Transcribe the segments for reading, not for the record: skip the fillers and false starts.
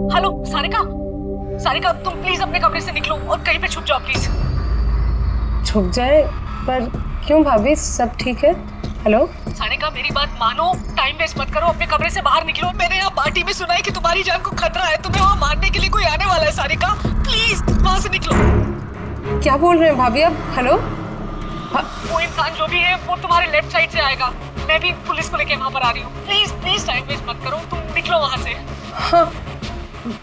Hello Sarika, Sarika तुम please अपने कमरे से निकलो और कहीं पे छुप जाओ प्लीज। छुप जाए? पर क्यों भाभी, सब ठीक है? हेलो सारिका मेरी बात मानो, टाइम वेस्ट मत करो, अपने कमरे से बाहर निकलो। मैंने यहाँ पार्टी में सुना है कि तुम्हारी जान को खतरा है, तुम्हें वहाँ मारने के लिए कोई आने वाला है। सारिका प्लीज वहाँ से निकलो। क्या बोल रहे हैं भाभी आप? हेलो वो इंसान जो भी है वो तुम्हारे लेफ्ट साइड से आएगा। मैं भी पुलिस को लेके वहाँ पर आ रही हूँ। प्लीज प्लीज टाइम वेस्ट मत करो, तुम निकलो वहाँ से। हाँ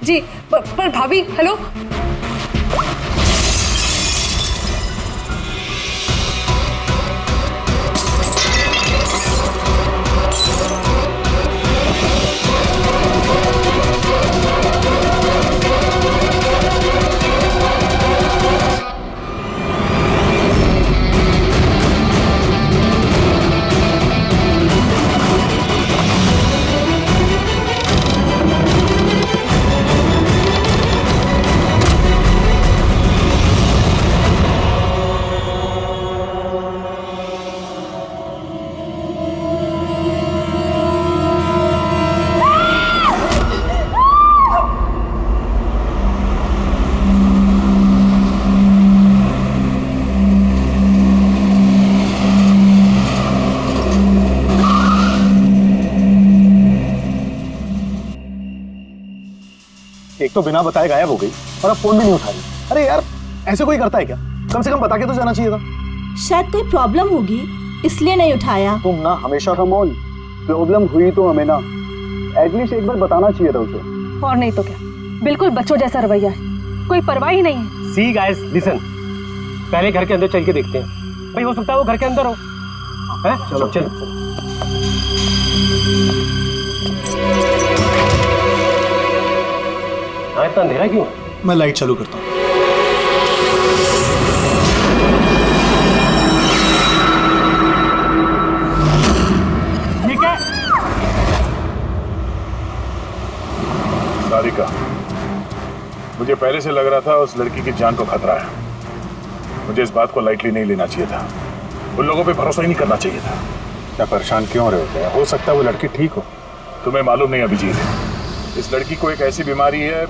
जी, पर भाभी हेलो। एक तो बिना बताए गायब हो गई और अब फोन भी नहीं उठा रही। अरे यार, ऐसे कोई करता है क्या? कम से कम बता के तो जाना चाहिए था। शायद कोई प्रॉब्लम होगी इसलिए नहीं उठाया। तुम ना हमेशा का मौल, प्रॉब्लम हुई तो हमें ना एटलीस्ट एक बार बताना चाहिए था उसे। और नहीं तो क्या, बिल्कुल बच्चों जैसा रवैया है, कोई परवाह ही नहीं है। सी गाइस लिसन, पहले घर के अंदर चल के देखते हैं। भाई हो सकता है वो घर के अंदर हो। हैं? चलो चलो। हाँ, इतना अंधेरा क्यों? मैं लाइट चालू करता हूँ। ठीक है। सारिका, मुझे पहले से लग रहा था उस लड़की की जान को खतरा है। मुझे इस बात को लाइटली नहीं लेना चाहिए था, उन लोगों पे भरोसा ही नहीं करना चाहिए था। क्या परेशान क्यों रहे हो? हो सकता है वो लड़की ठीक हो। तुम्हें मालूम नहीं अभिजीत, इस लड़की को एक ऐसी बीमारी है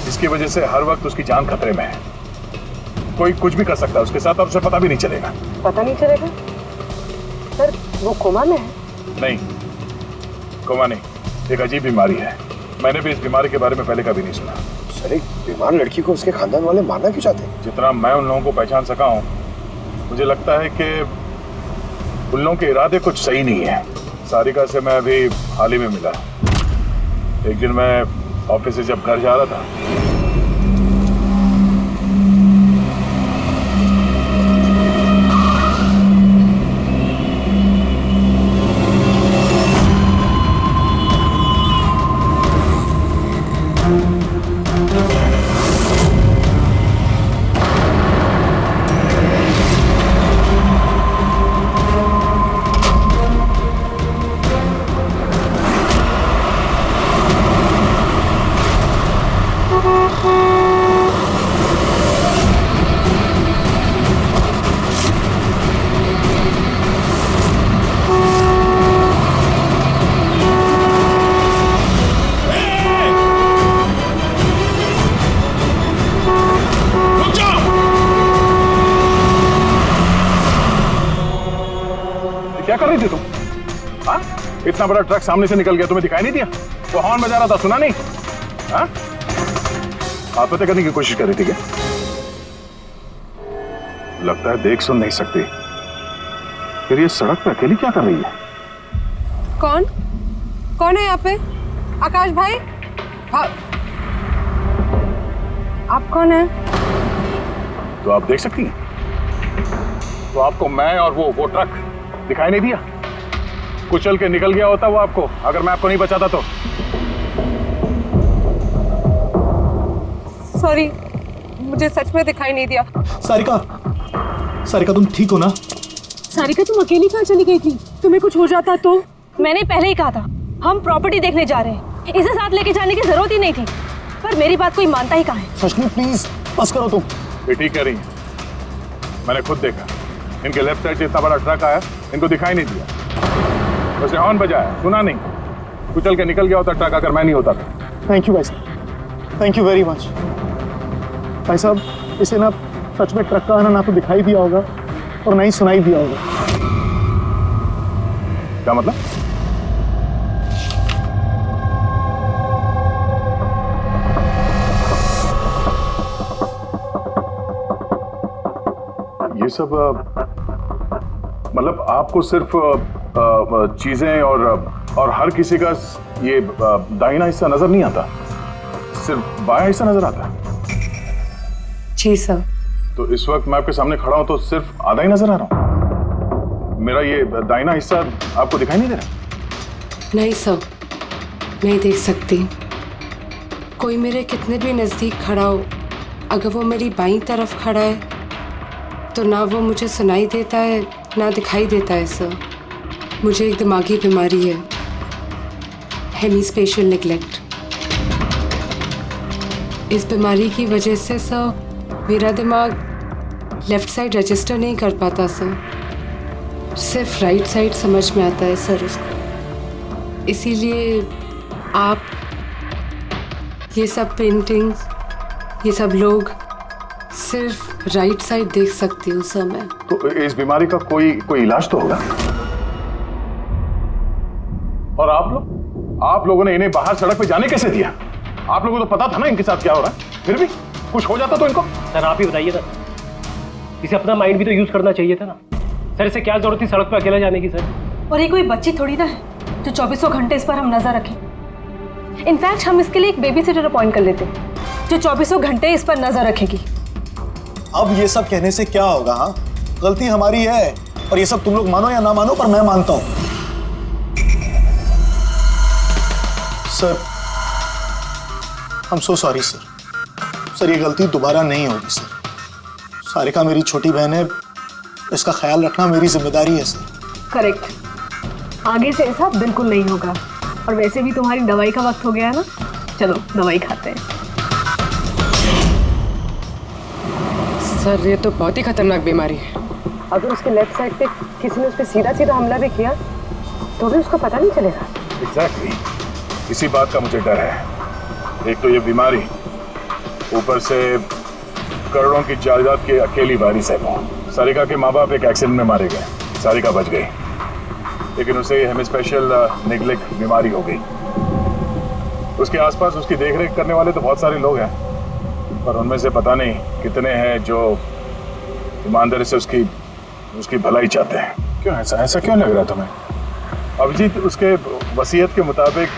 जिसकी वजह से हर वक्त उसकी जान खतरे में है। कोई कुछ भी कर सकता है उसके साथ और उसे पता भी नहीं चलेगा। पता नहीं चलेगा? सर वो कोमा में है? नहीं, कोमा नहीं, एक अजीब बीमारी है। मैंने भी इस बीमारी के बारे में पहले कभी नहीं सुना। सर, एक बीमार लड़की को उसके खानदान वाले मारना क्यों चाहते हैं? जितना मैं उन लोगों को पहचान सका हूँ, मुझे लगता है कि उन लोगों के इरादे कुछ सही नहीं है। सारिका से मैं अभी हाल ही में मिला। एक दिन मैं ऑफिस से जब घर जा रहा था, क्या कर रही थी तुम? हाँ, इतना बड़ा ट्रक सामने से निकल गया, तुम्हें दिखाई नहीं दिया? वो हॉर्न बजा रहा था, सुना नहीं? हाँ, आत्महत्या करने की कोशिश कर रही थी क्या? लगता है देख सुन नहीं सकती। फिर ये सड़क पे अकेली क्या कर रही है? कौन कौन है यहाँ पे? आकाश भाई? आप कौन है? तो आप देख सकती हैं? तो आपको मैं और वो ट्रक दिखाई नहीं दिया? कुचल के निकल गया होता वो आपको, अगर मैं आपको नहीं बचाता तो। सॉरी, मुझे सच में दिखाई नहीं दिया। सारिका, सारिका तुम ठीक हो ना? सारिका तुम अकेली कहाँ चली गई थी? तुम्हें कुछ हो जाता तो? मैंने पहले ही कहा था हम प्रॉपर्टी देखने जा रहे हैं, इसे साथ लेके जाने की जरूरत ही नहीं थी, पर मेरी बात कोई मानता ही कहाँ है। सचनी प्लीज बस करो तुम। ये ठीक कह रही है, मैंने खुद देखा। इनके लेफ्ट साइड से इतना बड़ा ट्रक आया, इनको दिखाई नहीं दिया। उसने हॉर्न बजाया, सुना नहीं। कुचल के निकल गया होता ट्रक अगर मैं नहीं होता था। थैंक यू भाई साहब। Thank you very much. भाई साहब, इसे ना सच में ट्रक का आना ना तो दिखाई दिया होगा और ना ही सुनाई दिया होगा। क्या मतलब? ये सब मतलब आपको सिर्फ चीजें और हर किसी का ये दाहिना हिस्सा नजर नहीं आता, सिर्फ बायां हिस्सा नजर आता है। जी सर। तो इस वक्त मैं आपके सामने खड़ा हूं तो सिर्फ आधा ही नजर आ रहा हूं। मेरा ये दाहिना हिस्सा आपको दिखाई नहीं दे रहा? नहीं सर, नहीं देख सकती। कोई मेरे कितने भी नज़दीक खड़ा हो, अगर वो मेरी बाईं तरफ खड़ा है तो ना वो मुझे सुनाई देता है ना दिखाई देता है सर। मुझे एक दिमागी बीमारी है, हेमीस्पेशियल निग्लेक्ट। इस बीमारी की वजह से सर मेरा दिमाग लेफ़्ट साइड रजिस्टर नहीं कर पाता सर, सिर्फ राइट साइड समझ में आता है सर उसको। इसीलिए आप ये सब पेंटिंग्स, ये सब लोग सिर्फ राइट साइड देख सकती हूँ सर मैं। तो इस बीमारी का कोई इलाज तो होगा। और आप लोगों ने इन्हें बाहर सड़क पे जाने कैसे दिया? आप लोगों को तो पता था ना इनके साथ क्या हो रहा है, फिर भी कुछ हो जाता तो इनको। सर आप ही बताइए ना, इसे अपना माइंड भी तो यूज करना चाहिए था ना सर। इसे क्या जरूरत थी सड़क पे अकेला जाने की सर? और ये कोई बच्ची थोड़ी ना है जो 24 घंटे इस पर हम नजर रखें। इनफैक्ट हम इसके लिए एक बेबी सिटर अपॉइंट कर लेते जो 24 घंटे इस पर नजर रखेगी। अब ये सब कहने से क्या होगा? हाँ, गलती हमारी है और ये सब तुम लोग मानो या ना मानो पर मैं मानता हूं। Sir I am so sorry sir. ये गलती दोबारा नहीं होगी सर। सारिका मेरी छोटी बहन है, इसका ख्याल रखना मेरी जिम्मेदारी है सर। करेक्ट, आगे से ऐसा बिल्कुल नहीं होगा। और वैसे भी तुम्हारी दवाई का वक्त हो गया है ना, चलो दवाई खाते हैं। सर ये तो बहुत ही खतरनाक बीमारी है। अगर उसके लेफ्ट साइड पे किसी ने उस पर सीधा सीधा हमला भी किया तो भी उसका पता नहीं चलेगा। एग्जैक्टली, इसी बात का मुझे डर है। एक तो ये बीमारी, ऊपर से करोड़ों की जायदाद की अकेली वारिस है वो। सारिका के माँ बाप एक एक्सीडेंट में मारे गए, सारिका बच गई, लेकिन उसे हेमीस्पेशियल निग्लेक्ट बीमारी हो गई। उसके आसपास उसकी देखरेख करने वाले तो बहुत सारे लोग हैं, पर उनमें से पता नहीं कितने हैं जो ईमानदारी से उसकी भलाई चाहते हैं। क्यों ऐसा क्यों लग रहा तुम्हें? अभिजीत, उसके वसीयत के मुताबिक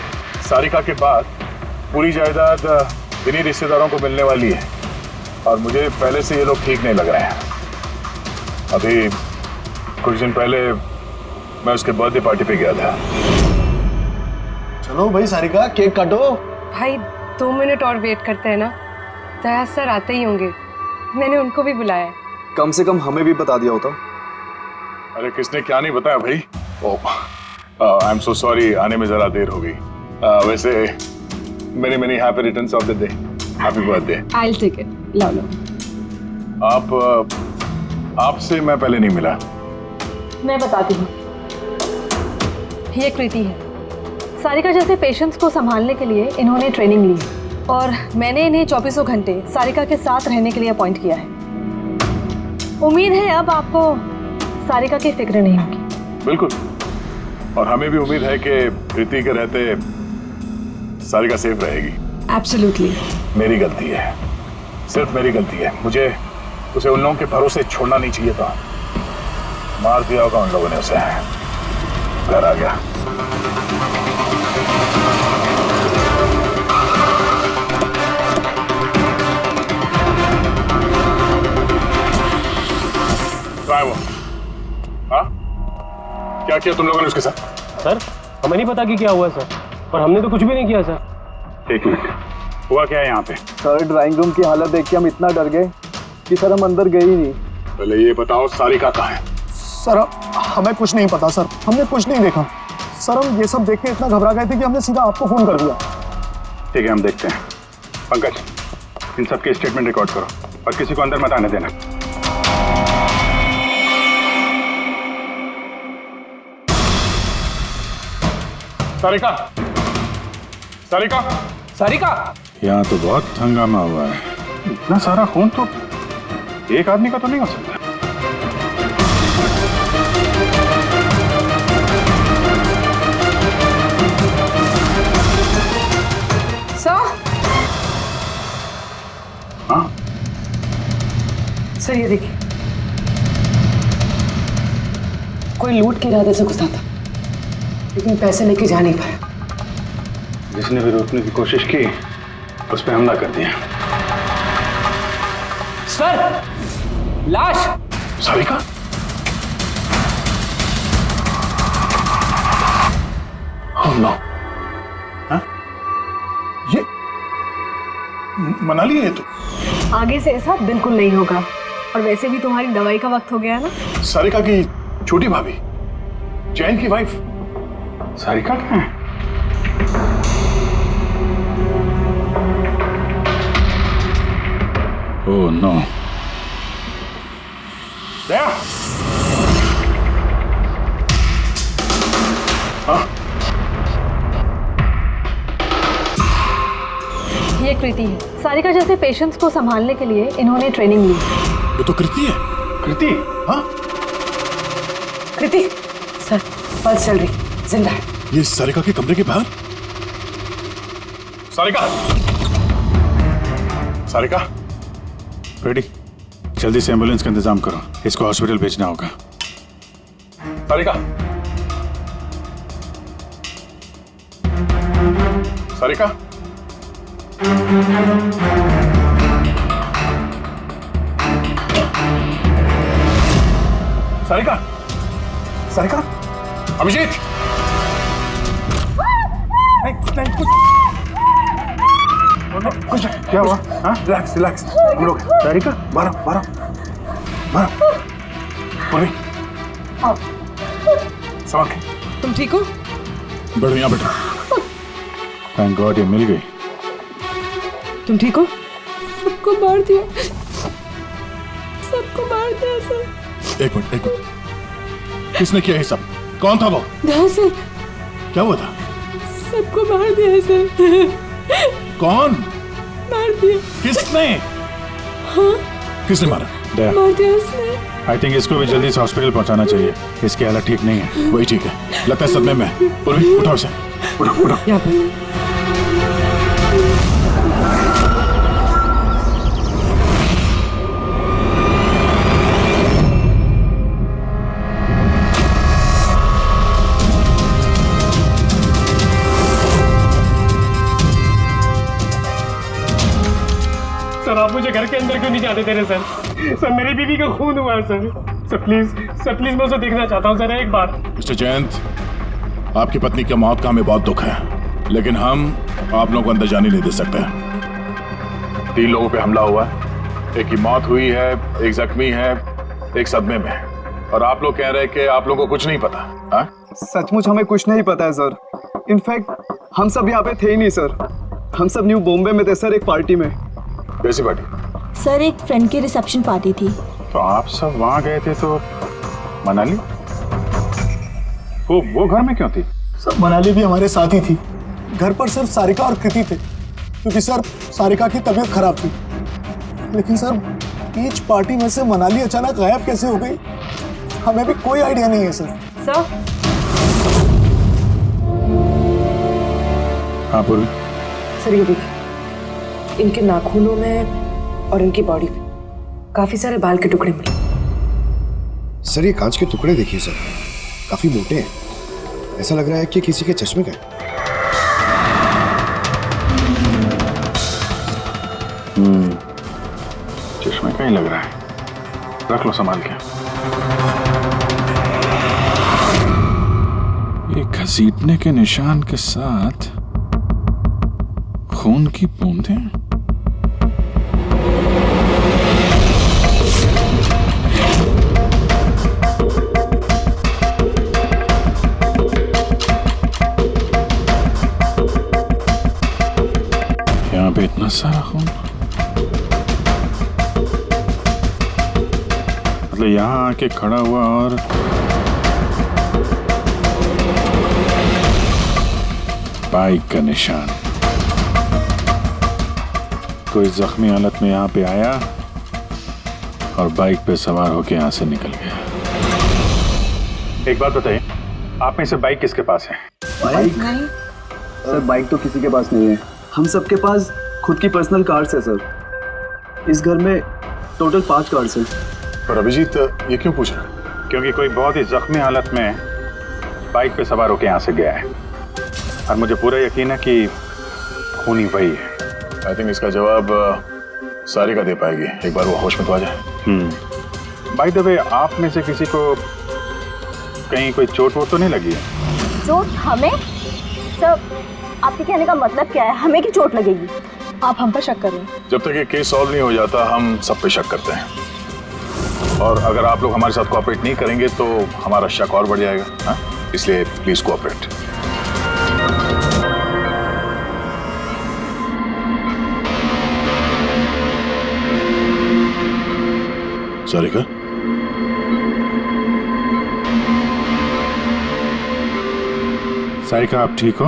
सारिका के बाद पूरी जायदाद इन्हीं रिश्तेदारों को मिलने वाली है, और मुझे पहले से ये लोग ठीक नहीं लग रहे हैं। अभी कुछ दिन पहले मैं उसके बर्थडे पार्टी पे गया था। चलो भाई सारिका, केक काटो। भाई 2 मिनट और वेट करते हैं ना, दया सर आते ही होंगे। मैंने उनको भी बुलाया। कम से कम हमें भी बता दिया होता। अरे किसने क्या नहीं बताया भाई। आई एम सो सॉरी, आने में जरा देर हो गई। वैसे many happy returns of the day, happy birthday. I will take it, लो लो। आपसे मैं पहले नहीं मिला। मैं बताती हूँ, ये कृति है। सारिका जैसे पेशेंट्स को संभालने के लिए इन्होंने ट्रेनिंग ली है और मैंने इन्हें 24 घंटे सारिका के साथ रहने के लिए अपॉइंट किया है। उम्मीद है अब आपको सारिका की फिक्र नहीं होगी। बिल्कुल, और हमें भी उम्मीद है कि कृति के रहते सारिका सेफ रहेगी। एब्सोल्युटली। मेरी गलती है, सिर्फ मेरी गलती है। मुझे उसे उन लोगों के भरोसे छोड़ना नहीं चाहिए था। मार दिया होगा उन लोगों ने उसे। घर आ गया। क्या है वो? हाँ? क्या किया तुम लोगों ने उसके साथ? सर हमें नहीं पता कि क्या हुआ सर, और हमने तो कुछ भी नहीं किया सर। एक मिनट, हुआ क्या है यहाँ पे? सर ड्राइंग रूम की हालत देख के हम इतना डर गए कि सर हम अंदर गए ही नहीं। पहले ये बताओ सारिका कहाँ है? सर हमें कुछ नहीं पता सर, हमने कुछ नहीं देखा सर। हम ये सब देख के इतना घबरा गए थे कि हमने सीधा आपको फोन कर दिया। ठीक है, हम देखते हैं। पंकज, इन सब के स्टेटमेंट रिकॉर्ड करो और किसी को अंदर मत आने देना। सारिका, सारिका, सारिका, यहाँ तो बहुत हंगामा हुआ है। इतना सारा खून तो एक आदमी का तो नहीं हो सकता। हाँ सर ये देखिए, कोई लूट के इरादे से घुसा था, लेकिन पैसे लेके जा नहीं पाया। जिसने भी रोकने की कोशिश की उस पर हमला कर दिया। सर लाश। सारिका? Oh no! हाँ? ये मनाली है तो? आगे से ऐसा बिल्कुल नहीं होगा, और वैसे भी तुम्हारी दवाई का वक्त हो गया है ना। सारिका की छोटी भाभी, जैन की वाइफ। सारिका कहाँ है? Oh no! दया! हाँ? ये कृति है। सारिका जैसे पेशेंट्स को संभालने के लिए इन्होंने ट्रेनिंग ली। ये तो कृति है। कृति? हाँ? कृति सर, पल्स चल रही, जिंदा है। ये सारिका के कमरे के बाहर? सारिका! सारिका! रेडी, जल्दी से एम्बुलेंस का इंतजाम करो, इसको हॉस्पिटल भेजना होगा। सारिका! सारिका! सारिका! सारिका! अभिजीत! नहीं, कुछ क्या हुआ? हाँ? रिलैक्स हम लोग। सारिका, बारह पूर्वी संभाल के। तुम ठीक हो? बैठो यहाँ बैठो। थैंक गॉड ये मिल गई। तुम ठीक हो? सबको मार दिया, सबको मार दिया सर। एक मिनट, किसने किया ये सब? कौन था वो? सर क्या हुआ था? सबको मार दिया सर। कौन मार दिया? किसने? हाँ किसने मारा? दया, मार दिया उसने। आई थिंक इसको भी जल्दी से हॉस्पिटल पहुंचाना चाहिए। इसकी हालत ठीक नहीं है। वही ठीक है, लगता है सदमे में। पूर्वी उठाओ इसे, उठो। यहाँ पर सर आप मुझे घर के अंदर क्यों नहीं जाने दे रहे सर मेरी बीवी का खून हुआ है सर प्लीज मैं उसे देखना चाहता हूँ सर एक बार। मिस्टर जयंत, आपकी पत्नी की मौत का हमें बहुत दुख है, लेकिन हम आप लोगों को अंदर जाने नहीं दे सकते। 3 लोगों पे हमला हुआ है, एक की मौत हुई है, एक जख्मी है, एक सदमे में, और आप लोग कह रहे हैं कि आप लोगों को कुछ नहीं पता। हाँ? सचमुच हमें कुछ नहीं पता है सर। इनफैक्ट हम सब यहाँ पे थे ही नहीं सर। हम सब न्यू बॉम्बे में थे सर, एक पार्टी में। कैसी पार्टी? सर एक फ्रेंड की रिसेप्शन पार्टी थी। तो आप सब वहां गए थे तो मनाली वो घर में क्यों थी? सर मनाली भी हमारे साथ ही थी। घर पर सिर्फ सारिका और कृति थे, क्योंकि सर सारिका की तबीयत खराब थी। लेकिन सर बीच पार्टी में से मनाली अचानक गायब कैसे हो गई, हमें भी कोई आइडिया नहीं है सर। सर हाँ पूर्वी। सर ये देखिए, इनके नाखूनों में और इनकी बॉडी पे काफी सारे बाल के टुकड़े मिले। सर ये कांच के टुकड़े देखिए सर, काफी मोटे हैं। ऐसा लग रहा है कि किसी के चश्मे का है। चश्मे का ही लग रहा है। रख लो संभाल के। ये घसीटने के निशान के साथ खून की बूंदें। यहाँ पे इतना सारा खून, मतलब यहाँ आके खड़ा हुआ और बाइक का निशान। कोई जख्मी हालत में यहाँ पे आया और बाइक पे सवार होके यहाँ से निकल गया। एक बात बताइए, आप में से बाइक किसके पास है? बाइक नहीं सर, बाइक तो किसी के पास नहीं है। हम सबके पास खुद की पर्सनल कार्स है सर। इस घर में टोटल 5 कार्स हैं। पर अभिजीत ये क्यों पूछ रहा? क्योंकि कोई बहुत ही जख्मी हालत में बाइक पे सवार होके यहाँ से गया है और मुझे पूरा यकीन है कि खूनी वही है। आई थिंक इसका जवाब सारिका दे पाएगी, एक बार वो होश में तो आ जाए। बाय द वे, आप में से किसी को कहीं कोई चोट वोट तो नहीं लगी है? चोट हमें? सर, आपके कहने का मतलब क्या है? हमें की चोट लगेगी? आप हम पर शक कर रहे हैं? जब तक ये केस सॉल्व नहीं हो जाता हम सब पे शक करते हैं, और अगर आप लोग हमारे साथ कोऑपरेट नहीं करेंगे तो हमारा शक और बढ़ जाएगा। हाँ, इसलिए प्लीज कोऑपरेट। सारिका, सारिका आप ठीक हो?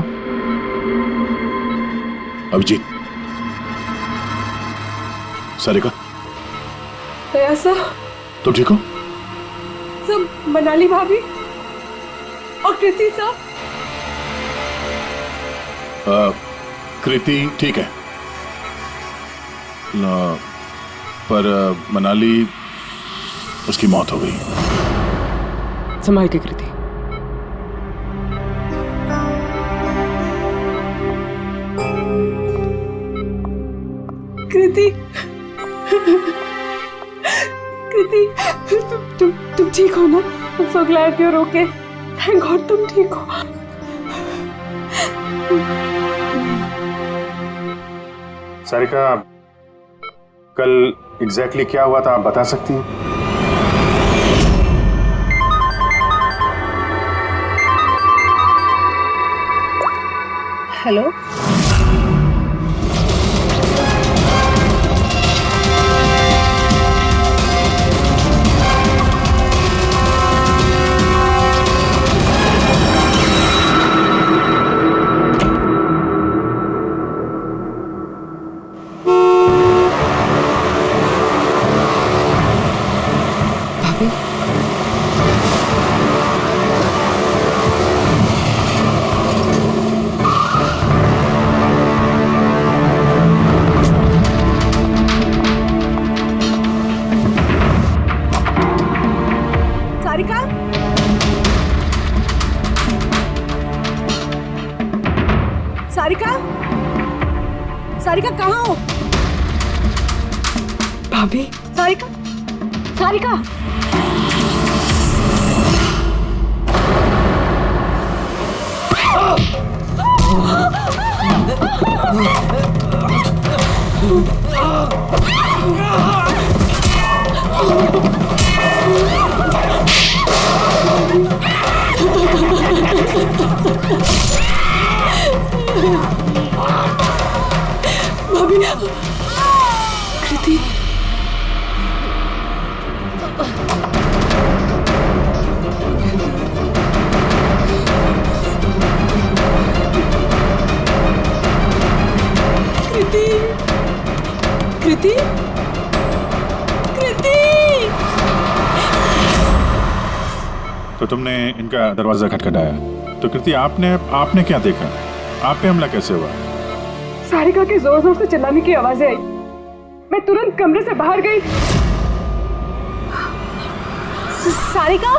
अभिजीत, सारिका दया सर, तुम ठीक हो? सब मनाली भाभी और कृति सर। कृति ठीक है, पर मनाली, उसकी मौत हो गई। संभाल के कृति। कृति, कृति, तुम ठीक हो ना? I'm so glad you're okay. Thank God तुम ठीक हो। सारिका, कल एग्जैक्टली क्या हुआ था आप बता सकती हैं? हेलो, सारिका? सारिका? सारिका कहाँ हो? भाभी, सारिका? सारिका? भाभी, कृति, कृति, कृति, कृति। तो तुमने इनका दरवाजा खटखटाया, तो कृति आपने क्या देखा? आप पे हमला कैसे हुआ? सारिका के जोर जोर से चिल्लाने की आवाजें आई। मैं तुरंत कमरे से बाहर गई। सारिका?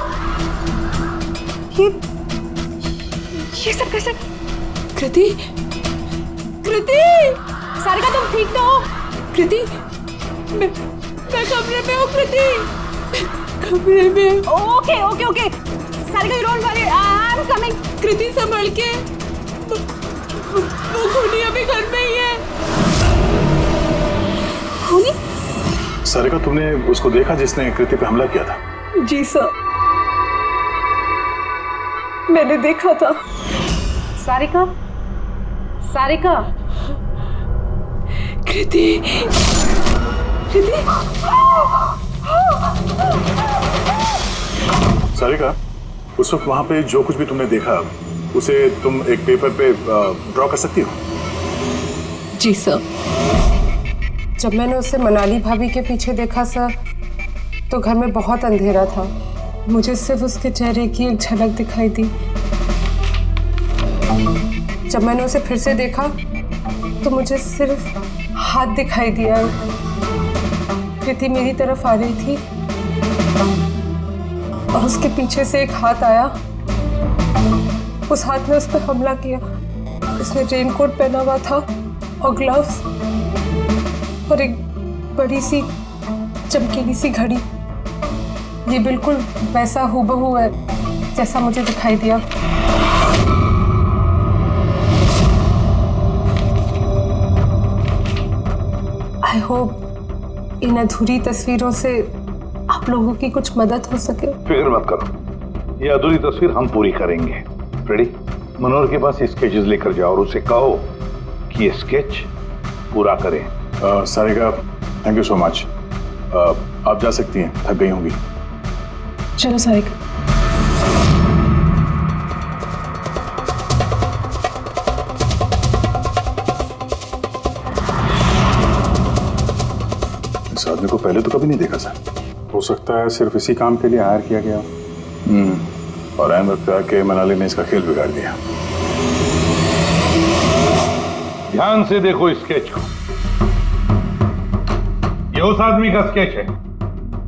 ये सब कैसे? कृति, कृति, सारिका तुम ठीक तो हो? कृति, मैं कमरे में हूँ। कृति, कमरे में। Okay okay okay, Sarika you don't worry, I am coming. Kriti संभल के, वो खूनी अभी घर में ही है। खूनी? सारिका, तुमने उसको देखा जिसने कृति पे हमला किया था? जी सर, मैंने देखा था। सारिका, सारिका, कृति, कृति। सारिका, उस वक्त वहां पे जो कुछ भी तुमने देखा उसे तुम एक पेपर पे ड्रॉ कर सकती हो? जी सर। जब मैंने उसे मनाली भाभी के पीछे देखा सर, तो घर में बहुत अंधेरा था। मुझे सिर्फ उसके चेहरे की एक झलक दिखाई दी। जब मैंने उसे फिर से देखा तो मुझे सिर्फ हाथ दिखाई दिया। कृति मेरी तरफ आ रही थी और उसके पीछे से एक हाथ आया। उस हाथ ने उस पर हमला किया। उसने रेनकोट पहना हुआ था और ग्लव्स और एक बड़ी सी चमकीली सी घड़ी। ये बिल्कुल वैसा हूबहू है जैसा मुझे दिखाई दिया। आई होप इन अधूरी तस्वीरों से आप लोगों की कुछ मदद हो सके। फिक्र मत करो, ये अधूरी तस्वीर हम पूरी करेंगे। फ्रेडी, मनोहर के पास स्केचेस लेकर जाओ और उसे कहो कि ये स्केच पूरा करें। Sarika, thank you so much. आप जा सकती हैं, थक गई होंगी। चलो सारिका। इस आदमी को पहले तो कभी नहीं देखा सर। हो सकता है सिर्फ इसी काम के लिए हायर किया गया। और ऐन वक्त आके मनाली ने इसका खेल बिगाड़ दिया। ध्यान से देखो इस स्केच को। ये उस आदमी का स्केच है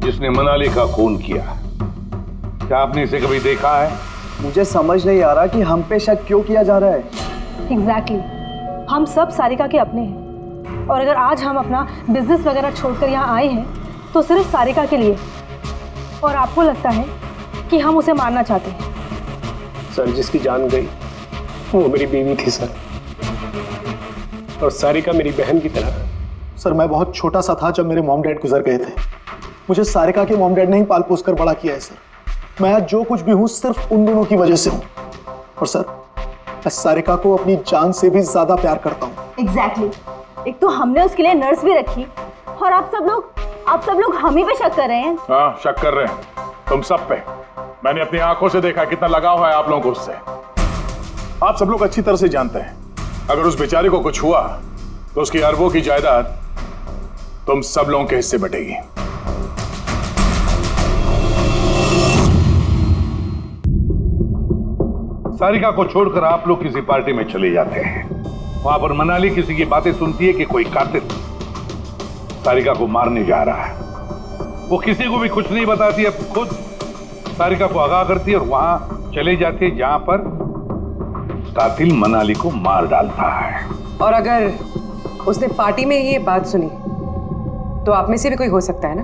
जिसने मनाली का खून किया। क्या आपने इसे कभी देखा है? मुझे समझ नहीं आ रहा कि हम पे शक क्यों किया जा रहा है। एग्जैक्टली, हम सब सारिका के अपने हैं और अगर आज हम अपना बिजनेस वगैरह छोड़कर यहाँ आए हैं तो सिर्फ सारिका के लिए। और आपको लगता है कि हम उसे मारना चाहते हैं? सर, जिसकी जान गई वो मेरी बीवी थी सर, और सारिका मेरी बहन की तरह। सर, मैं बहुत छोटा सा था जब मेरे मॉम डैड गुजर गए थे। मुझे सारिका के मॉम डैड ने ही पाल पोस कर बड़ा किया है सर। मैं आज जो कुछ भी हूँ सिर्फ उन दोनों की वजह से हूँ। और सर, मैं सारिका को अपनी जान से भी ज्यादा प्यार करता हूँ। एग्जैक्टली। एक तो हमने उसके लिए नर्स भी रखी और आप सब लोग हम ही पे शक कर रहे हैं। हाँ, शक कर रहे हैं तुम सब पे। मैंने अपनी आंखों से देखा कितना लगाव है आप लोगों को उससे। आप सब लोग अच्छी तरह से जानते हैं अगर उस बेचारे को कुछ हुआ तो उसकी अरबों की जायदाद तुम सब लोगों के हिस्से बटेगी। सारिका को छोड़कर आप लोग किसी पार्टी में चले जाते हैं। वहां पर मनाली किसी की बातें सुनती है कि कोई कातिल सारिका को मारने जा रहा है। वो किसी को भी कुछ नहीं बताती, अब खुद सारिका को आगाह करती है और वहां चले जाती है जहां पर कातिल मनाली को मार डालता है। और अगर उसने पार्टी में ये बात सुनी तो आप में से भी कोई हो सकता है ना?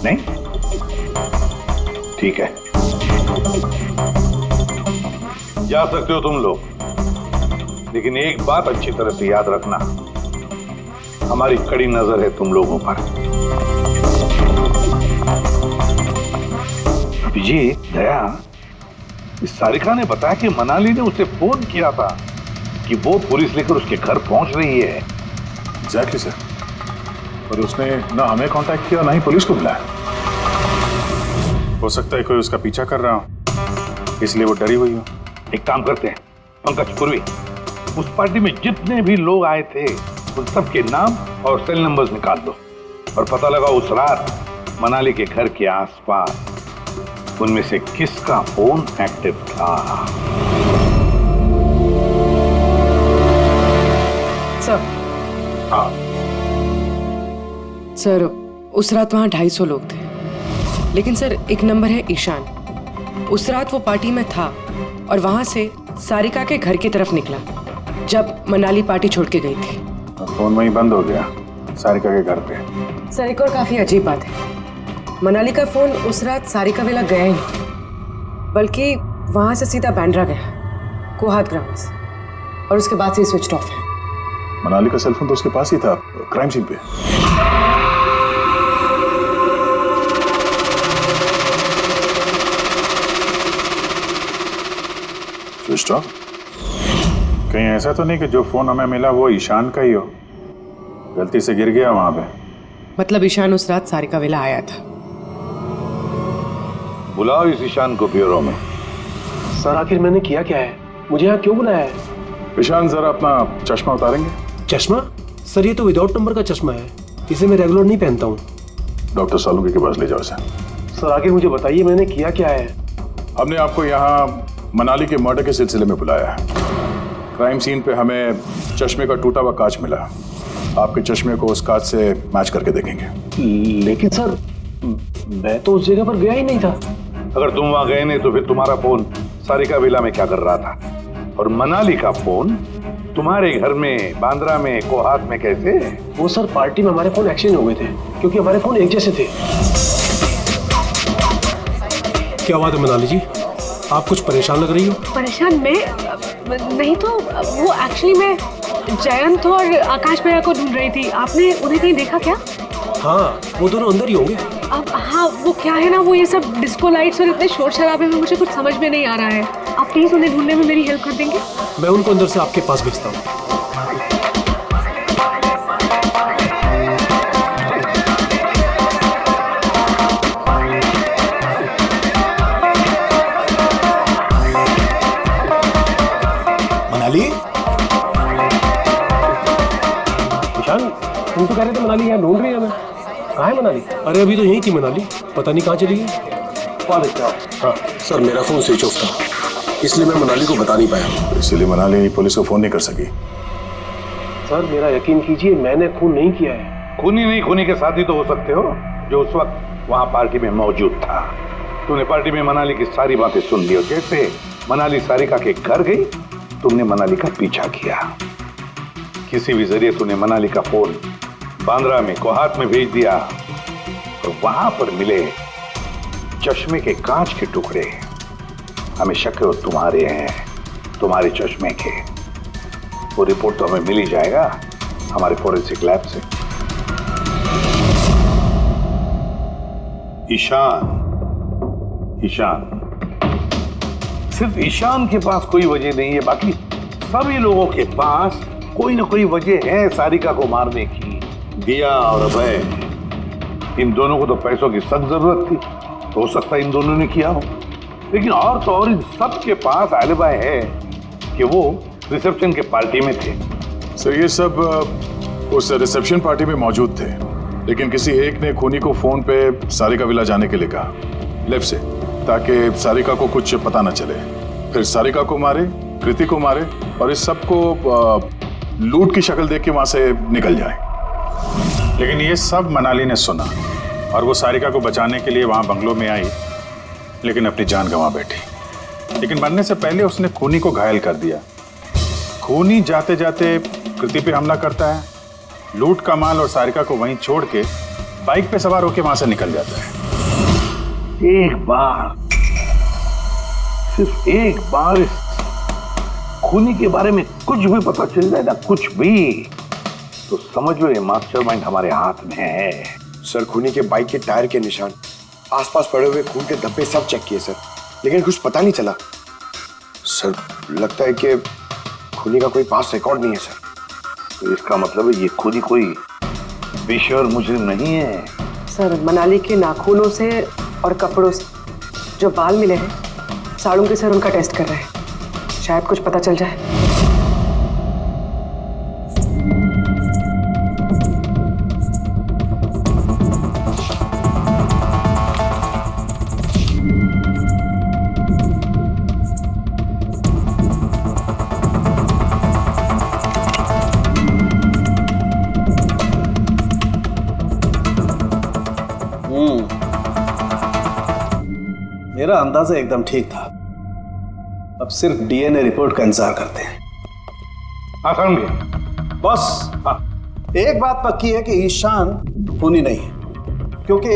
नहीं? ठीक है, जा सकते हो तुम लोग, लेकिन एक बात अच्छी तरह से याद रखना, हमारी कड़ी नजर है तुम लोगों पर। अभिजीत, दया, इस सारिका ने बताया कि मनाली ने उसे फोन किया था कि वो पुलिस लेकर उसके घर पहुंच रही है। एग्जैक्टली सर, पर उसने ना हमें कांटेक्ट किया ना ही पुलिस को बुलाया। हो सकता है कोई उसका पीछा कर रहा हो, इसलिए वो डरी हुई हो। एक काम करते हैं पंकज, पूर्वी, उस पार्टी में जितने भी लोग आए थे उन सबके नाम और सेल नंबर्स निकाल दो और पता लगा उस रात मनाली के घर के आसपास उनमें से किसका फोन एक्टिव था। सर। हाँ सर, उस रात वहाँ 250 लोग थे, लेकिन सर एक नंबर है ईशान। उस रात वो पार्टी में था और वहाँ से सारिका के घर की तरफ निकला जब मनाली पार्टी छोड़ के गई थी। फोन वहीं बंद हो गया सारिका के घर पे। सर, एक और काफी अजीब बात है, मनाली का फोन उस रात सारिका विला गया ही नहीं, बल्कि वहाँ से सीधा बांद्रा गया, कोहात ग्राउंड्स, और उसके बाद से स्विच ऑफ है। मनाली का सेल फोन तो उसके पास ही था क्राइम सीन पे। Switch off? कहीं ऐसा तो नहीं कि जो फोन हमें मिला वो ईशान का ही हो, गलती से गिर गया वहां पे? मतलब ईशान उस रात सारिका विला आया था। बुलाओ इस ईशान को ब्यूरो में। सर, आखिर मैंने किया क्या है? मुझे यहाँ क्यों बुलाया है? ईशान, जरा अपना चश्मा उतारेंगे? चश्मा? सर ये तो विदाउट नंबर का चश्मा है, इसे मैं रेगुलर नहीं पहनता हूँ। डॉक्टर सालुंके के पास ले जाओ इसे। सर आगे मुझे बताइए मैंने किया क्या है? हमने आपको यहाँ मनाली के मर्डर के सिलसिले में बुलाया है। क्राइम सीन पे हमें चश्मे का टूटा हुआ कांच मिला। आपके चश्मे को उस कांच से मैच करके देखेंगे। लेकिन सर मैं तो उस जगह पर गया ही नहीं था। अगर तुम वहां गए नहीं तो फिर तुम्हारा फोन सारिका विला में क्या कर रहा था? और मनाली का फोन तुम्हारे घर में, बांद्रा में, कोहात में कैसे? वो सर पार्टी में हमारे फोन एक्सचेंज हो गए थे क्योंकि हमारे फोन एक जैसे थे। क्या बात है मनाली जी, आप कुछ परेशान लग रही हो? परेशान नहीं तो वो एक्चुअली मैं जयंत और आकाश भैया को ढूंढ रही थी। आपने उन्हें कहीं देखा क्या? हाँ वो दोनों अंदर ही होंगे। अब हाँ वो क्या है ना, वो ये सब डिस्को लाइट्स और इतने शोर शराबे में मुझे कुछ समझ में नहीं आ रहा है। आप प्लीज उन्हें ढूंढने में मेरी हेल्प कर देंगे? मैं उनको अंदर से आपके पास भेजता हूँ। मनाली, ईशान तुम तो कह रहे थे मनाली यहाँ ढूंढ रही है हमें। कहाँ है मनाली? अरे अभी तो यहीं थी मनाली, पता नहीं कहाँ चली गई। हाँ सर, मेरा फोन स्विच ऑफ था इसलिए मैं मनाली को बता नहीं पाया। इसलिए मनाली पुलिस को फोन नहीं कर सकी। सर मेरा यकीन कीजिए मैंने खून नहीं किया है। खूनी नहीं, खूनी के साथी तो हो सकते हो जो उस वक्त वहां पार्टी में मौजूद था। तूने पार्टी में मनाली की सारी बातें सुन ली और जैसे मनाली सारिका के घर गई तुमने मनाली का पीछा किया। किसी भी जरिए तूने मनाली का फोन बांद्रा में, कोहात में भेज दिया और वहां पर मिले चश्मे के कांच के टुकड़े हमें शक है वो तुम्हारे हैं, तुम्हारे चश्मे के। वो रिपोर्ट तो हमें मिल ही जाएगा हमारे फोरेंसिक लैब से। ईशान, सिर्फ ईशान के पास कोई वजह नहीं है, बाकी सभी लोगों के पास कोई ना कोई वजह है सारिका को मारने की। दिया और अभय, इन दोनों को तो पैसों की सख्त जरूरत थी, तो हो सकता है इन दोनों ने किया हो। लेकिन और तो और इन सब के पास एलिबाई है कि वो रिसेप्शन के पार्टी में थे। सर ये सब उस रिसेप्शन पार्टी में मौजूद थे, लेकिन किसी एक ने खूनी को फोन पे सारिका विला जाने के लिए कहा लेफ्ट से, ताकि सारिका को कुछ पता न चले। फिर सारिका को मारे, कृति को मारे और इस सब को लूट की शक्ल देख के वहां से निकल जाए। लेकिन ये सब मनाली ने सुना और वो सारिका को बचाने के लिए वहां बंगलों में आई, लेकिन अपनी जान गंवा बैठी। लेकिन मरने से पहले उसने खूनी को घायल कर दिया। खूनी जाते जाते कृति पे हमला करता है, लूट का माल और सारिका को वहीं छोड़ के बाइक पे सवार होकर वहां से निकल जाता है। एक बार, सिर्फ एक बार इस खूनी के बारे में कुछ भी पता चल जाए ना, कुछ भी, तो समझ लो ये मास्टरमाइंड हमारे हाथ में है। सर खूनी के बाइक के टायर के निशान, आसपास पड़े हुए खून के धब्बे सब चेक किए सर, लेकिन कुछ पता नहीं चला। सर लगता है कि खूनी का कोई पास रिकॉर्ड नहीं है सर। तो इसका मतलब है ये खूनी कोई पेशेवर मुजरिम नहीं है। सर मनाली के नाखूनों से और कपड़ों से जो बाल मिले हैं, सालुंके सर उनका टेस्ट कर रहे हैं, शायद कुछ पता चल जाए। मेरा अंदाजा एकदम ठीक था। अब सिर्फ डीएनए रिपोर्ट का इंतजार करते हैं। हाँ समझ बॉस, एक बात पक्की है कि ईशान खूनी नहीं है, क्योंकि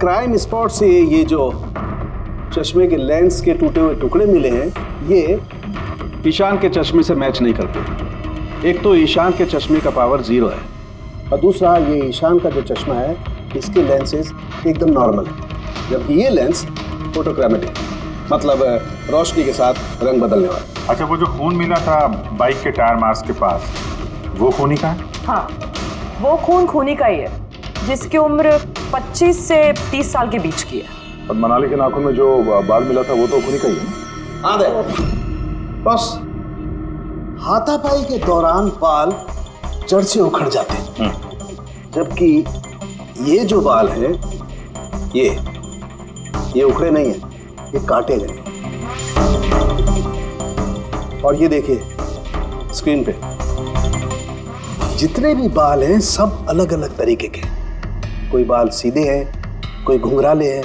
क्राइम स्पॉट से ये जो चश्मे के लेंस के टूटे हुए टुकड़े मिले हैं, ये ईशान के चश्मे से मैच नहीं करते। एक तो ईशान के चश्मे का पावर 0 है और दूसरा ये ईशान का जो चश्मा है इसके लेंसेज एकदम नॉर्मल है, जबकि ये लेंस फोटोक्रोमेटिक, मतलब रोशनी के साथ रंग बदलने वाला। अच्छा, वो जो खून मिला था बाइक के टायर मार्क्स के पास, वो खूनी का है? हाँ, वो खून खूनी का ही है, जिसकी उम्र 25 से 30 साल के बीच की है। और मनाली के नाखून में जो बाल मिला था वो तो खूनी का ही है। हाँ दे बस, हाथापाई के दौरान बाल जड़ से उखड़ जाते हैं, जबकि ये जो बाल हैं ये उखड़े नहीं हैं, ये काटे गए। और ये देखिए स्क्रीन पे जितने भी बाल हैं सब अलग अलग तरीके के, कोई बाल सीधे हैं, कोई घुंघराले हैं,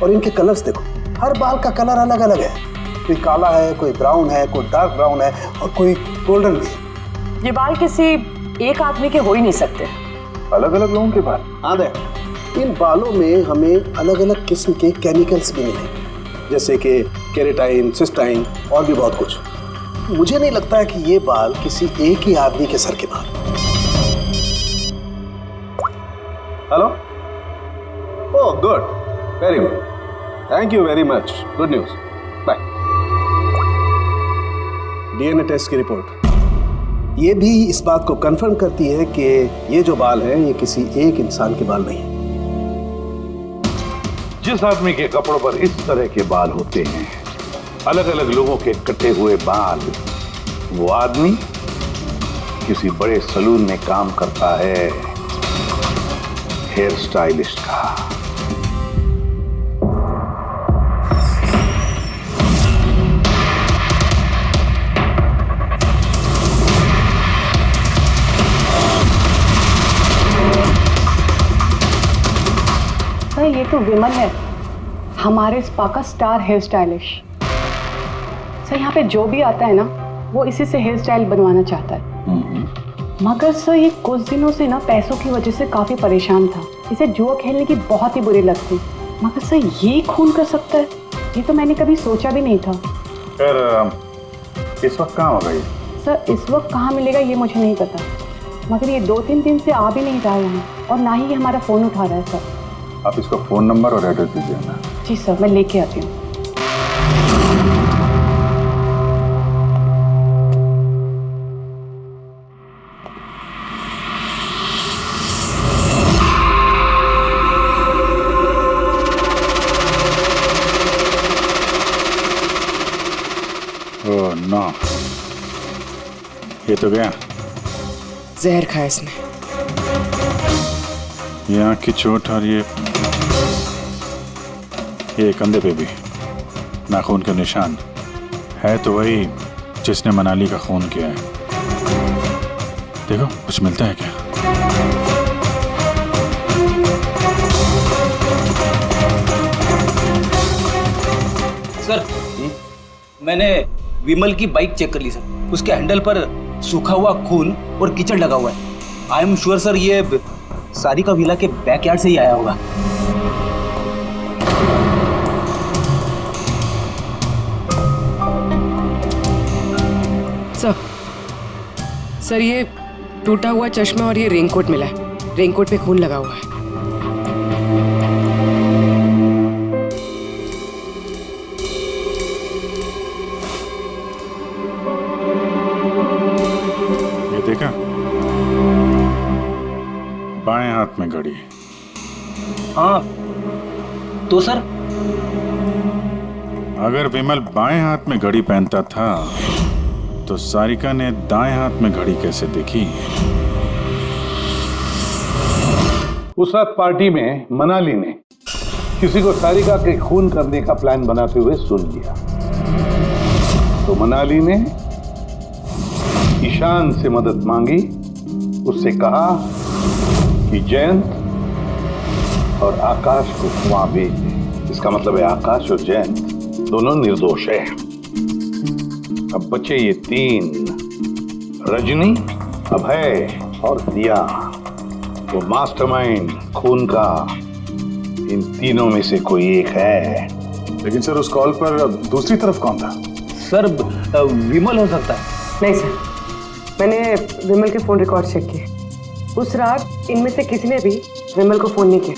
और इनके कलर्स देखो, हर बाल का कलर अलग अलग है, कोई काला है, कोई ब्राउन है, कोई डार्क ब्राउन है और कोई गोल्डन भी है। ये बाल किसी एक आदमी के हो ही नहीं सकते। अलग अलग लोगों के बाल? हाँ देख, इन बालों में हमें अलग अलग किस्म के केमिकल्स भी मिले, जैसे कि केराटिन, सिस्टाइन और भी बहुत कुछ। मुझे नहीं लगता है कि ये बाल किसी एक ही आदमी के सर के बाल। Hello? Oh good, very good, thank you very much, good news, bye. DNA test की रिपोर्ट ये भी इस बात को कंफर्म करती है कि ये जो बाल हैं ये किसी एक इंसान के बाल नहीं है। जिस आदमी के कपड़ों पर इस तरह के बाल होते हैं, अलग अलग लोगों के कटे हुए बाल, वो आदमी किसी बड़े सलून में काम करता है, हेयर स्टाइलिस्ट का। सर ये तो विमल है, हमारे स्पा का स्टार हेयर स्टाइलिस्ट। सर यहाँ पे जो भी आता है ना वो इसी से हेयर स्टाइल बनवाना चाहता है, मगर सर ये कुछ दिनों से ना पैसों की वजह से काफ़ी परेशान था। इसे जुआ खेलने की बहुत ही बुरी लत थी, मगर सर ये खून कर सकता है, ये तो मैंने कभी सोचा भी नहीं था। फिर इस वक्त कहाँ होगा ये? सर इस वक्त कहाँ मिलेगा ये मुझे नहीं पता, मगर ये 2-3 दिन से आ भी नहीं रहा है यहाँ, और ना ही ये हमारा फ़ोन उठा रहा है। सर आप इसको फ़ोन नंबर और एड्रेस दीजिए ना। जी सर, मैं लेके आती हूँ। ओह नो, ये तो गया। जहर खाया इसने। ये आँख की चोट और ये कंधे पे भी नाखून के निशान है, तो वही जिसने मनाली का खून किया है। देखो कुछ मिलता है क्या? सर मैंने विमल की बाइक चेक कर ली सर, उसके हैंडल पर सूखा हुआ खून और कीचड़ लगा हुआ है। आई एम श्योर सर ये सारिका विला के बैकयार्ड से ही आया होगा। सर ये टूटा हुआ चश्मा और ये रेनकोट मिला है, रेनकोट पे खून लगा हुआ है। ये देखा, बाएं हाथ में घड़ी। हाँ तो सर अगर विमल बाएं हाथ में घड़ी पहनता था तो सारिका ने दाएं हाथ में घड़ी कैसे देखी? उस रात पार्टी में मनाली ने किसी को सारिका के खून करने का प्लान बनाते हुए सुन लिया, तो मनाली ने ईशान से मदद मांगी, उससे कहा कि जयंत और आकाश को वहां भेज दे। इसका मतलब है आकाश और जयंत दोनों निर्दोष हैं। अब बचे ये 3, रजनी, अभय और दिया। वो मास्टरमाइंड खून का इन तीनों में से कोई एक है। लेकिन सर उस कॉल पर दूसरी तरफ कौन था? सर विमल हो सकता है। नहीं सर, मैंने विमल के फोन रिकॉर्ड चेक किए, उस रात इनमें से किसी ने भी विमल को फोन नहीं किया।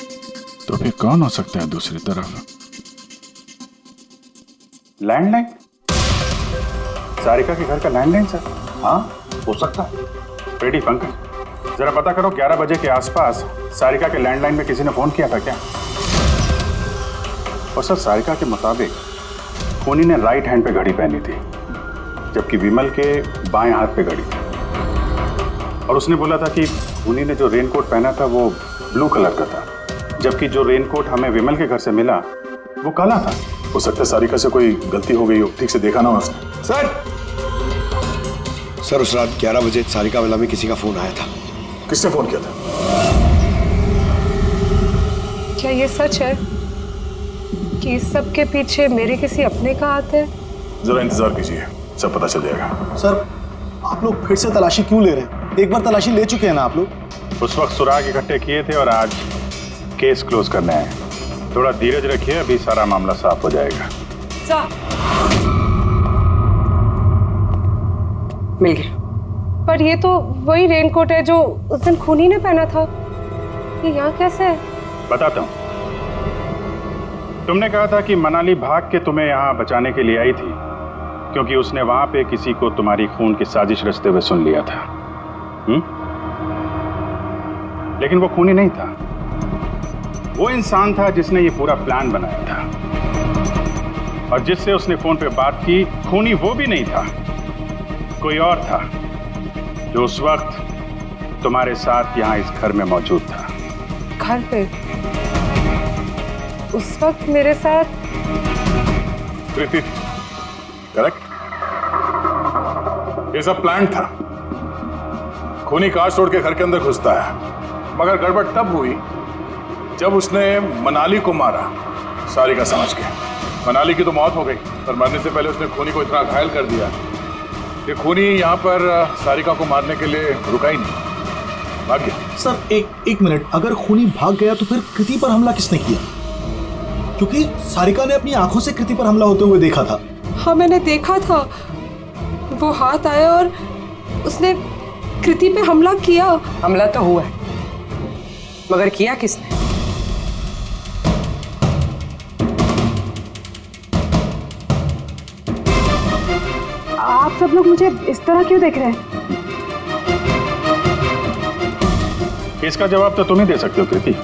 तो फिर कौन हो सकता है दूसरी तरफ? लैंडलाइन? सारिका के घर का लैंडलाइन सर? हाँ हो सकता है। रेडी पंकज, जरा पता करो 11 बजे के आसपास सारिका के लैंडलाइन में किसी ने फोन किया था क्या? और सर सारिका के मुताबिक खूनी ने राइट हैंड पे घड़ी पहनी थी, जबकि विमल के बाएं हाथ पे घड़ी थी। और उसने बोला था कि उन्हीं ने जो रेनकोट पहना था वो ब्लू कलर का था, जबकि जो रेनकोट हमें विमल के घर से मिला वो काला था। हो सकता है सारिका से कोई गलती हो गई हो, ठीक से देखा ना उसने। सर उस रात 11 बजे सारिका विला में किसी का फोन आया था। किसने फोन किया था? क्या ये सच है कि इस सब के पीछे मेरे किसी अपने का हाथ है? जरा इंतजार कीजिए, सब पता चल जाएगा। सर आप लोग फिर से तलाशी क्यों ले रहे हैं? एक बार तलाशी ले चुके हैं ना आप लोग। उस वक्त सुराग इकट्ठे किए थे और आज केस क्लोज करना है। थोड़ा धीरज रखिए, अभी सारा मामला साफ हो जाएगा। मिल गया। पर ये तो वही रेनकोट है जो उस दिन खूनी ने पहना था। ये यहाँ कैसे है? बताता हूँ। तुमने कहा था कि मनाली भाग के तुम्हें यहाँ बचाने के लिए आई थी, क्योंकि उसने वहां पे किसी को तुम्हारी खून की साजिश रचते हुए सुन लिया था। लेकिन वो खूनी नहीं था, वो इंसान था जिसने ये पूरा प्लान बनाया था। और जिससे उसने फोन पे बात की, खूनी वो भी नहीं था, कोई और था जो उस वक्त तुम्हारे साथ यहाँ इस घर में मौजूद था। घर पे? उस वक्त मेरे साथ? प्रीति, करेक्ट। ये सब प्लान था। खूनी कार छोड़ के घर के अंदर घुसता है, मगर गड़बड़ तब हुई जब उसने मनाली को मारा, सारिका समझ के। मनाली की तो मौत हो गई, पर मरने से पहले उसने खूनी को इतना घायल कर दिया कि खूनी यहाँ पर सारिका को मारने के लिए रुका ही नहीं, भाग गया। सर एक मिनट, अगर खूनी भाग गया तो फिर कृति पर हमला किसने किया? क्योंकि सारिका ने अपनी आंखों से कृति पर हमला होते हुए देखा था। हाँ, मैंने देखा था। वो हाथ आया और उसने कृति पे हमला किया। हमला तो हुआ है, मगर किया किसने? आप सब लोग मुझे इस तरह क्यों देख रहे हैं? इसका जवाब तो तुम ही दे सकते हो कृति।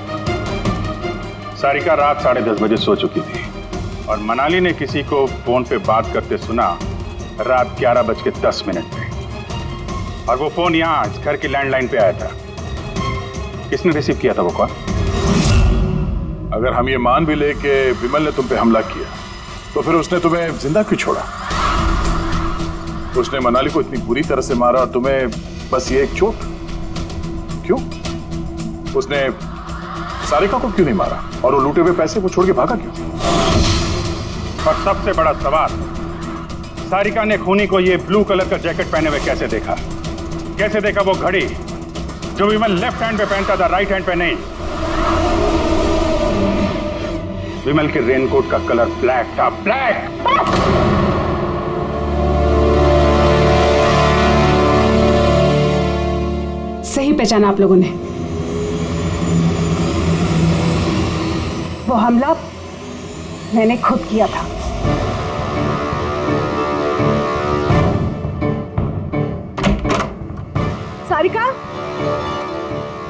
सारिका रात 10:30 बजे सो चुकी थी और मनाली ने किसी को फोन पे बात करते सुना रात 11:10 पे, और वो फोन यहाँ इस घर की लैंडलाइन पे आया था। किसने रिसीव किया था वो कॉल? अगर हम ये मान भी ले कि विमल ने तुम पे हमला किया, तो फिर उसने तुम्हें जिंदा क्यों छोड़ा? उसने मनाली को इतनी बुरी तरह से मारा और तुम्हें बस ये एक चोट? क्यों? उसने सारिका को क्यों नहीं मारा? और वो लूटे हुए पैसे वो छोड़ के भागा क्यों? और सबसे बड़ा सवाल, सारिका ने खूनी को ये ब्लू कलर का जैकेट पहने हुए कैसे देखा? कैसे देखा वो घड़ी जो विमल लेफ्ट हैंड पे पहनता था, राइट हैंड पे नहीं? विमल के रेनकोट का कलर ब्लैक था, ब्लैक। सही पहचाना आप लोगों ने। वो हमला मैंने खुद किया था। सारिका,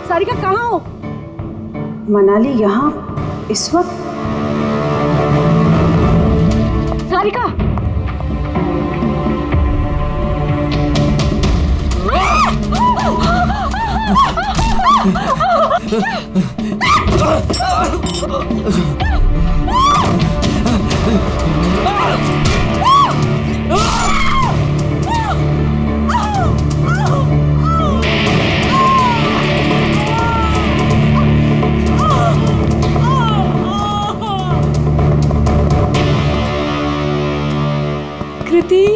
सारिका कहाँ हो? मनाली यहाँ इस वक्त? सारिका, कृति,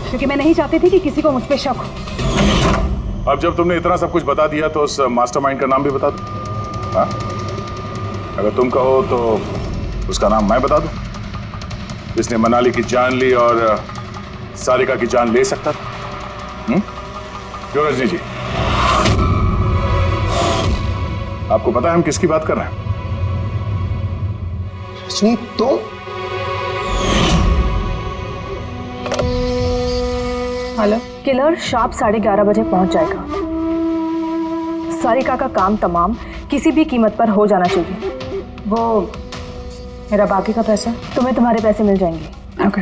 क्योंकि मैं नहीं चाहती थी कि किसी को मुझ पे शक हो। अब जब तुमने इतना सब कुछ बता दिया तो उस मास्टरमाइंड का नाम भी बता दो। हाँ? अगर तुम कहो तो उसका नाम मैं बता दूं, जिसने मनाली की जान ली और सारिका की जान ले सकता था। क्यों रजनी जी? आपको पता है हम किसकी बात कर रहे हैं? रजनी तुम? हेलो। किलर शार्प 11:30 बजे पहुंच जाएगा। सारिका का काम तमाम किसी भी कीमत पर हो जाना चाहिए। वो मेरा बाकी का पैसा, तुम्हें तुम्हारे पैसे मिल जाएंगे। ओके।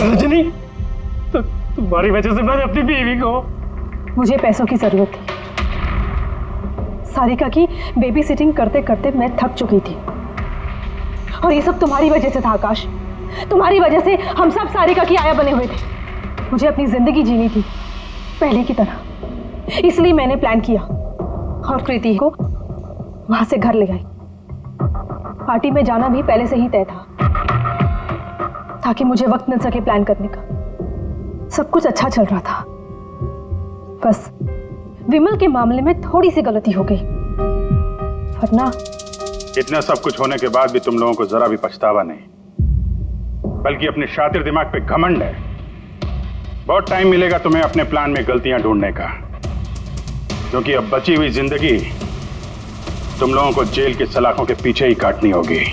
रजनी, तो तुम्हारी वजह से मैंने अपनी बीवी को। मुझे पैसों की जरूरत थी। सारिका की बेबी सिटिंग करते करते मैं थक चुकी थी, और ये सब तुम्हारी वजह से था आकाश। तुम्हारी वजह से हम सब सारिका की आया बने हुए थे। मुझे अपनी जिंदगी जीनी थी पहले की तरह, इसलिए मैंने प्लान किया और कृति को वहां से घर ले आई। पार्टी में जाना भी पहले से ही तय था ताकि मुझे वक्त मिल सके प्लान करने का। सब कुछ अच्छा चल रहा था, बस विमल के मामले में थोड़ी सी गलती हो गई, वरना इतना सब कुछ होने के बाद भी तुम लोगों को जरा भी पछतावा नहीं, बल्कि अपने शातिर दिमाग पे घमंड है। बहुत टाइम मिलेगा तुम्हें अपने प्लान में गलतियां ढूंढने का, क्योंकि अब बची हुई जिंदगी तुम लोगों को जेल की सलाखों के पीछे ही काटनी होगी।